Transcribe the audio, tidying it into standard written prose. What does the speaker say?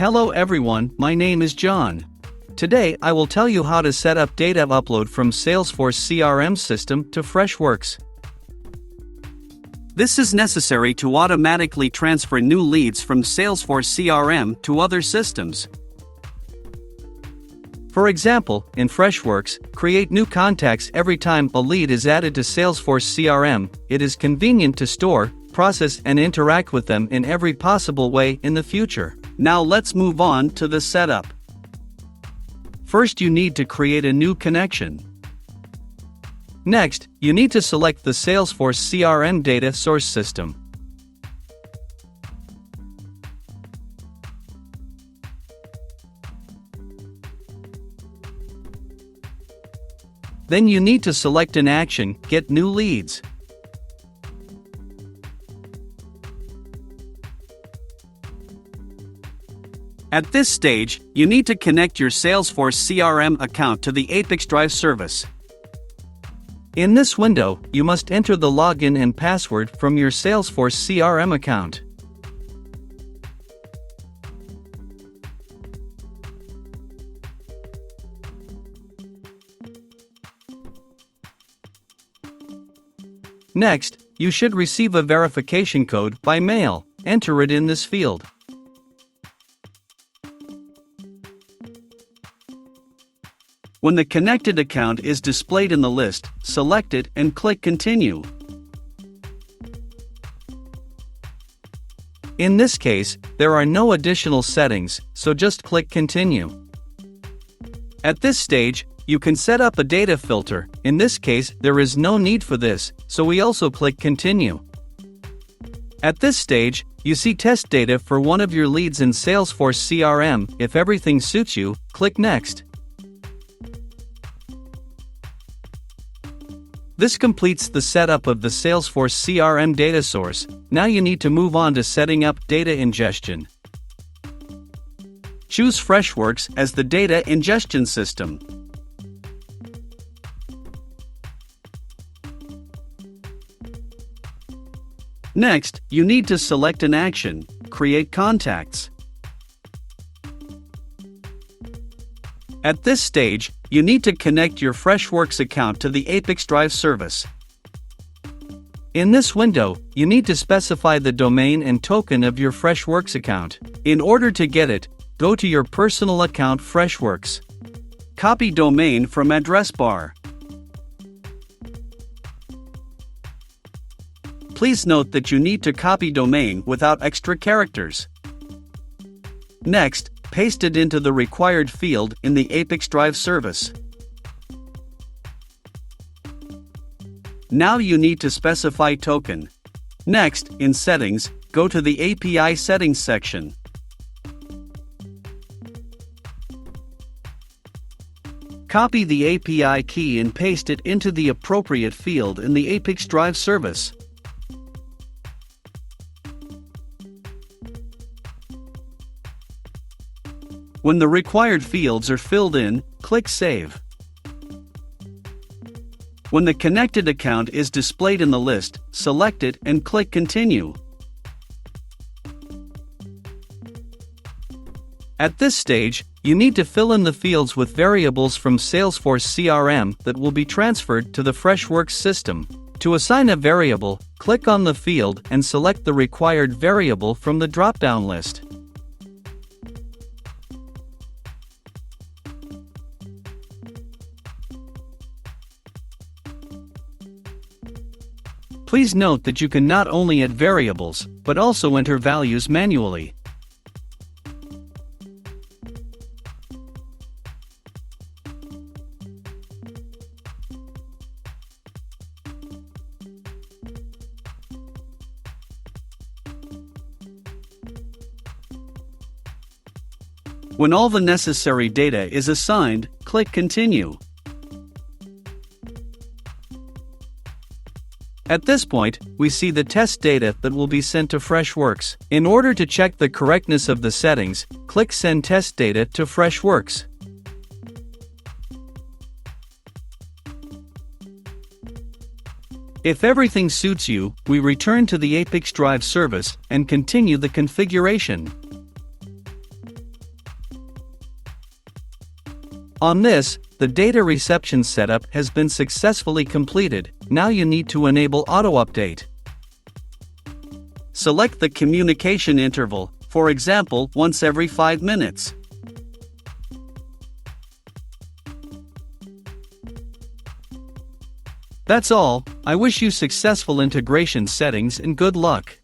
Hello everyone, my name is John. Today I will tell you how to set up data upload from Salesforce CRM system to Freshworks. This is necessary to automatically transfer new leads from Salesforce CRM to other systems. For example, in Freshworks, create new contacts every time a lead is added to Salesforce CRM. It is convenient to store, process and interact with them in every possible way in the future. Now let's move on to the setup. First you need to create a new connection. Next, you need to select the Salesforce CRM data source system. Then you need to select an action, Get New Leads. At this stage, you need to connect your Salesforce CRM account to the ApiX-Drive service. In this window, you must enter the login and password from your Salesforce CRM account. Next, you should receive a verification code by mail. Enter it in this field. When the connected account is displayed in the list, select it and click Continue. In this case, there are no additional settings, so just click Continue. At this stage, you can set up a data filter. In this case, there is no need for this, so we also click Continue. At this stage, you see test data for one of your leads in Salesforce CRM. If everything suits you, click Next. This completes the setup of the Salesforce CRM data source. Now you need to move on to setting up data ingestion. Choose Freshworks as the data ingestion system. Next, you need to select an action, Create Contacts. At this stage, you need to connect your Freshworks account to the ApiX-Drive service. In this window, you need to specify the domain and token of your Freshworks account. In order to get it, go to your personal account Freshworks. Copy domain from address bar. Please note that you need to copy domain without extra characters. Next, paste it into the required field in the ApiX-Drive service. Now you need to specify token. Next, in Settings, go to the API Settings section. Copy the API key and paste it into the appropriate field in the ApiX-Drive service. When the required fields are filled in, click Save. When the connected account is displayed in the list, select it and click Continue. At this stage, you need to fill in the fields with variables from Salesforce CRM that will be transferred to the Freshworks system. To assign a variable, click on the field and select the required variable from the drop-down list. Please note that you can not only add variables, but also enter values manually. When all the necessary data is assigned, click Continue. At this point, we see the test data that will be sent to Freshworks. In order to check the correctness of the settings, click Send Test Data to Freshworks. If everything suits you, we return to the ApiX-Drive service and continue the configuration. On this, the data reception setup has been successfully completed. Now you need to enable auto-update. Select the communication interval, for example, once every 5 minutes. That's all. I wish you successful integration settings and good luck.